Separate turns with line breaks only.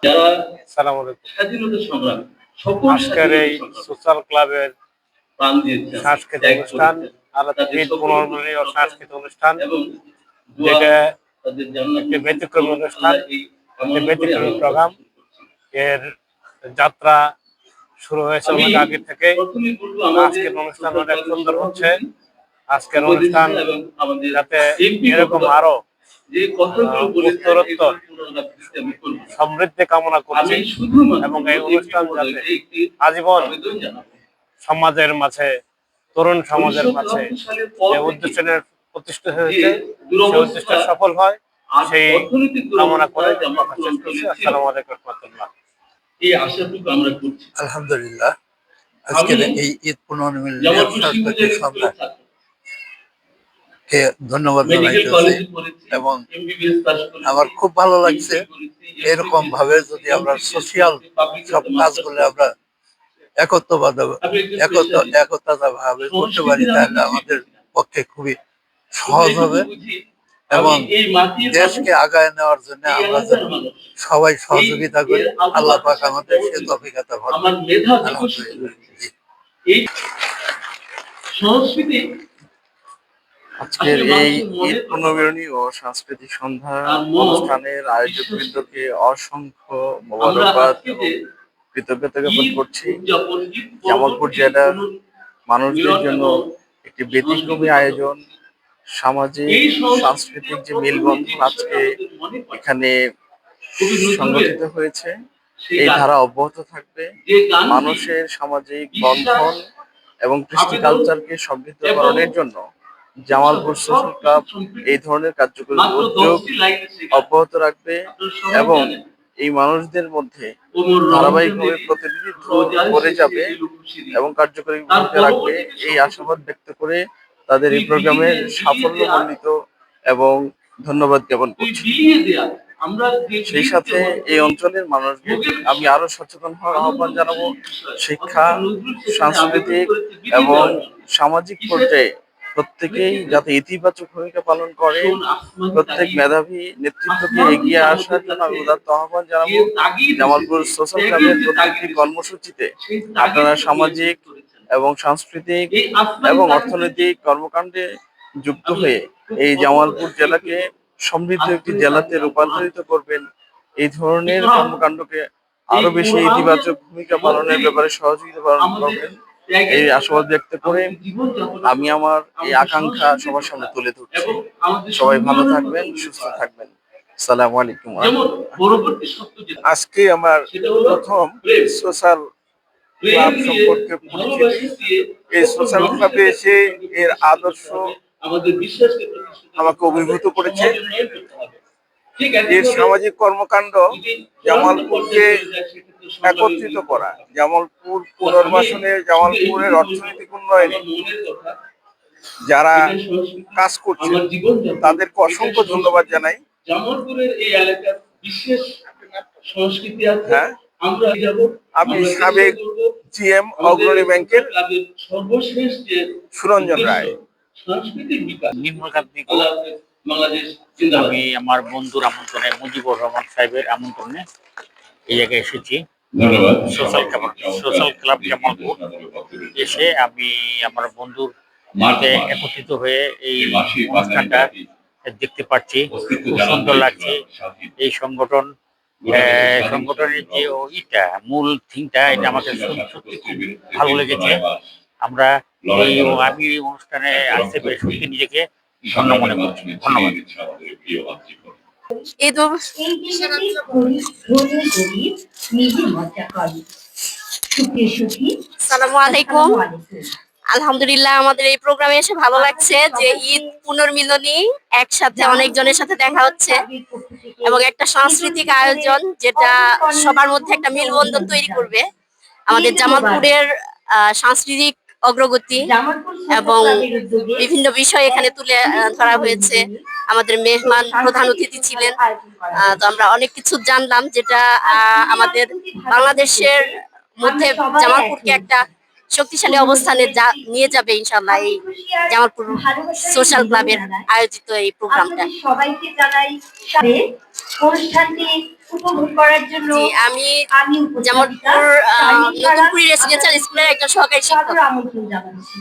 যারা
আসসালামু আলাইকুম।
স্বাধীনতা সংগ্রামী সকল
আজকের এই
স্বাধীনতা সংগ্রামী
সোশ্যাল ক্লাবের
প্রাণ দিয়েছেন,
সাংস্কৃতিক
ত্যাগ
অনুষ্ঠান
করেছেন, তাদের
ঈদ
সকলকে
পুনর্মিলনী ও সাংস্কৃতিক অনুষ্ঠান,
এবং দোয়া
যেটা
তাদের জান্নাত
একটি
নসিব
ব্যতিক্রমী
করুন
অনুষ্ঠান,
আল্লাহ এই
একটি
কামনা করে আমি
ব্যতিক্রমী
আমার কথা
প্রোগ্রাম।
শুরু করছি।
এর যাত্রা শুরু হয়েছে
আমি
অনেক আগে থেকে।
প্রথমেই বলবো আমাদের
আজকের অনুষ্ঠান
সোশ্যাল
অনেক
ক্লাবের
সুন্দর হচ্ছে।
সভাপতি,
আজকের অনুষ্ঠান
উপদেষ্টা এবং আমাদের
যাতে
এমপি
এরকম
মহোদয়
আরো
যে কথাগুলো বলেছেন
উত্তরোত্তর
এগুলোর পুনরাবৃত্তি আমি করব না।
সমৃদ্ধি কামনা
আমি
করছি
শুধুমাত্র
এবং এই
এমপি
অনুষ্ঠান যাতে
মহোদয়কে একটি
আজীবন
আবেদন জানাবো।
সমাজের মাঝে, তরুণ সমাজের মাঝে
১৯৭৪ সালের পর
যে
থেকে
উদ্দেশ্য নিয়ে প্রতিষ্ঠিত
যে
হয়েছে সেই উদ্দেশ্য
দুরবস্থা
সফল হয়,
আর
সেই
অর্থনৈতিক
কামনা
দুরবস্থা
করে কথা
জামালপুর
শেষ করছি।
অঞ্চলে ছিল,
আসসালামু আলাইকুম রহমতুল্লাহ।
এই আশাটুকু আমরা করছি।
আলহামদুলিল্লাহ,
আমি
আজকের এই ঈদ পুনর্মিলনী ও
জামালপুর
সাংস্কৃতিক
শিবুজার স্কুলের ছাত্র,
সন্ধ্যাকে ধন্যবাদ
মেডিকেল
জানাইতেছি
কলেজে পড়েছি,
এবং
এমবিবিএস পাস
আমার
করেছি,
খুব ভালো লাগছে
এমসি করেছি,
এরকম
এমবিবিএস
ভাবে
করেছি,
যদি আমরা
এমবিবিএস
সোশিয়াল
করেছি, পাবলিক
সব
হেলথে মাস্টার্স
কাজগুলো
করেছি।
আমরা একত্রবাদ
আমি একজন পেশাজীবী,
একতা ভাবে করতে পারি,
সংস্কৃতির আমি
তাহলে
কিছুই
আমাদের
বুঝি না,
পক্ষে খুবই
শুধু
সহজ
এটুকু
হবে
বুঝি আমি
এবং
এই মাটির মানুষ,
দেশকে আগায় নেওয়ার জন্য
এই
আমরা
এলাকার
যেন
মানুষ,
সবাই
এই
সহযোগিতা
এর
করি।
আবু
আল্লাহ
বাতার
পাক
সাথে
আমাদের
বড়
সে
হয়েছি,
তৌফিকতা
আমার
ভরবেন।
মেধা বিকশিত
আলহামদুলিল্লাহ।
হয়েছে। এই সংস্কৃতি
আজকের
আসলে
এই
মানুষের
ঈদ
মনের কথা বলে।
পুনর্মিলনী ও সাংস্কৃতিক সন্ধ্যা
তার মন
অনুষ্ঠানের
বিশ্বাসের,
আয়োজকবৃন্দকে অসংখ্য
আমরা
মোবারকবাদ
আজকে
এবং
যে
কৃতজ্ঞতা জ্ঞাপন
ঈদ
করছি।
উদযাপন, ঈদ
জামালপুর
পরবর্তী
জেলার মানুষদের
পুনর্মিলন
জন্য
এবং
একটি ব্যতিক্রমী
সাংস্কৃতিক কথা
আয়োজন,
বলছি।
সামাজিক
এই সংস্কৃতিতে
সাংস্কৃতিক যে
প্রথমে যে
মেলবন্ধন
বিষয়টা
আজকে
আমাদের মনে পড়ে
এখানে
কবি নজরুলের
সংগঠিত হয়েছে,
সেই
এই
গান,
ধারা অব্যাহত থাকবে।
যে গানটি
মানুষের সামাজিক
বিশ্বাস,
বন্ধন এবং কৃষ্টি
আবেদন
কালচারকে
এবং
সমৃদ্ধকরণের জন্য জামালপুর
উৎসবের
সোশ্যাল
সবকিছু
ক্লাব
সম্পৃক্ত।
এই ধরনের কার্যক্রম
মাত্র
উদ্যোগ
10টি লাইনে সেই গান,
অব্যাহত রাখবে
আপনারা সবাই
এবং
জানেন।
এই মানুষদের মধ্যে
ওমর
ধারাবাহিকভাবে
রমজানের
প্রতিনিধিত্ব
রোজার
করে
শেষে
যাবে
এলো খুশির ঈদ।
এবং কার্যকরী
তার
ভূমিকা রাখবে,
পরবর্তীতে
এই
শপথ
আশাবাদ
হলো
ব্যক্ত করে তাদের
তুই
এই প্রোগ্রামের
বিলিয়ে দেয়া,
সাফল্যমণ্ডিত এবং ধন্যবাদ জ্ঞাপন
তুই
করছি।
বিলিয়ে দেয়া। আমরা যে
সেই
ঈদ
সাথে
যেমন
এই
করি
অঞ্চলের মানুষদের
ভোগের
আমি
বিষয়,
আরো সচেতন হওয়ার
আনন্দ
আহ্বান জানাবো।
উৎসবের বিষয়,
শিক্ষা,
অথচ নজরুল সেখানে আবেদন
সাংস্কৃতিক
করেছে বিলিয়ে
এবং
দেওয়ার জন্য।
সামাজিক
কিসের?
পর্যায়ে প্রত্যেকেই যাতে ইতিবাচক ভূমিকা পালন করে,
শোন আসমানি
প্রত্যেক
তাগিদ,
মেধাবী নেতৃত্বকে
আসমান
এগিয়ে
থেকে
আসার
আমাদের
জন্য
কাছে
আমি উদাত্ত আহ্বান
যে
জানাবো।
তাগিদ
জামালপুর
এসেছে,
সোশ্যাল
ত্যাগের
ক্লাবের
যে
প্রত্যেকটি
তাগিদ এসেছে,
কর্মসূচিতে
সেই
আপনারা
তাগিদকে দিয়ে
সামাজিক
শেষ করেছেন।
এবং সাংস্কৃতিক
এই আসমানি
এবং
তাগিদের
অর্থনৈতিক কর্মকাণ্ডে যুক্ত
আমি
হয়ে
খুব
এই জামালপুর
অল্পটাই শেষ
জেলাকে
করব।
সমৃদ্ধ একটি
আসমানি
জেলাতে
তাগিদ কোরআন।
রূপান্তরিত করবেন। এই ধরনের
ইকরাম,
কর্মকাণ্ডকে
এই
আরো বেশি
কোরআনের
ইতিবাচক ভূমিকা পালনের
মধ্যেই
ব্যাপারে সহযোগিতা পালন
আমাদের
করবেন,
ত্যাগের
এই
কথা,
আশাবাদ ব্যক্ত করে
আমাদের জীবন যাপনের
আমি
কথা,
আমার এই
আমাদের
আকাঙ্ক্ষা
সংস্কৃতির
সবার
কথা
সামনে তুলে ধরছি।
এবং আমাদের
সবাই ভালো
সম্মেলনের কথা
থাকবেন,
উল্লেখ
সুস্থ
করা আছে।
থাকবেন। আসসালামু আলাইকুম ওয়া
যেমন
রাহমাতুল্লাহ।
পরবর্তী শব্দ যেটা,
আজকে আমার
সেটা হলো
প্রথম
প্রেম।
সোশ্যাল
প্রেম
ক্লাব
দিয়ে,
সম্পর্কে পরিচিতি।
ভালোবাসা দিয়ে
এই
সকল
সোশ্যাল
মানুষের
ক্লাবে
কাছে
এসে
ইসলামকে
এর
প্রতিষ্ঠিত
আদর্শ
করতে হবে, আমাদের বিশ্বাসকে প্রতিষ্ঠিত
আমাকে
করতে হবে,
অভিভূত করেছে।
সমাজ উন্নয়ন করতে হবে। ঠিক
এর
একইভাবে
সামাজিক কর্মকাণ্ড
যদি চূড়ান্ত
জামালপুরকে
পর্যায়ে চলে যায় সেক্ষেত্রে সংগ্রামী
একত্রিত
মিলিত
করা,
হতে হবে।
জামালপুর
তো আমি
পুনর্বাসনে,
শুধু
জামালপুরের
এইটুকু বলবো,
অর্থনৈতিক উন্নয়নে
আমার মনের কথা,
যারা
এটাই সংস্কৃতি,
কাজ করছেন
আমার জীবনযাপন,
তাদেরকে
এটাই
অসংখ্য ধন্যবাদ
সংস্কৃতি।
জানাই।
জামালপুরের এই এলাকার বিশেষ সংস্কৃতি আছে।
হ্যাঁ,
আমরা যাব,
আমি
আমরা চেষ্টা
সাবেক
করব
জিএম
আমাদের
অগ্রণী ব্যাংকের
ক্লাবের সর্বশেষ যে
সুরঞ্জন
উদ্দেশ্য
রায়।
সাংস্কৃতিক বিকাশ।
নিম্নগান্তিক
আল্লাহ হাফেজ, বাংলাদেশ জিন্দাবাদ।
আমি আমার বন্ধুর আমন্ত্রণে, মুজিবুর রহমান সাহেবের আমন্ত্রণে এই জায়গায় এসেছি।
ধন্যবাদ।
সোশ্যাল ক্লাব জামালপুর এসে আমি আমার বন্ধুর সাথে একত্রিত হয়ে এই অনুষ্ঠানটা দেখতে পাচ্ছি, খুব সুন্দর লাগছে। এই সংগঠনের যে ইটা মূল থিমটা, এটা আমাকে সত্যি খুব ভালো লেগেছে। আমরা আমি এই অনুষ্ঠানে আসতে পেরে সত্যি নিজেকে ধন্য মনে করছি। ধন্যবাদ।
ঈদ আসসালামু আলাইকুম। আলহামদুলিল্লাহ, আমাদের এই প্রোগ্রামে এসে ভালো লাগছে যে ঈদ পুনর্মিলনী, একসাথে অনেকজনের সাথে দেখা হচ্ছে এবং একটা সাংস্কৃতিক আয়োজন যেটা সবার মধ্যে একটা মেলবন্ধন তৈরি করবে। আমাদের জামালপুরের সাংস্কৃতিক অগ্রগতি এবং বিভিন্ন বিষয় এখানে তুলে ধরা হয়েছে। আমাদের মেহমান প্রধান অতিথি ছিলেন। তো আমরা অনেক কিছু জানলাম যেটা আমাদের বাংলাদেশের মধ্যে জামালপুরকে একটা শক্তিশালী অবস্থানে নিয়ে যাবে ইনশাল্লাহ, এই জামালপুর সোশ্যাল ক্লাবের আয়োজিত এই প্রোগ্রামটা।
সবাইকে জানাই অনুষ্ঠানটি উপভোগ করার জন্য
জি, আমি
আমি
জামালপুর
উপস্থিত
নতুনপুরি রেসিডেন্সিয়াল স্কুলের একজন সহকারী শিক্ষক।
আমন্ত্রণ জানাচ্ছি।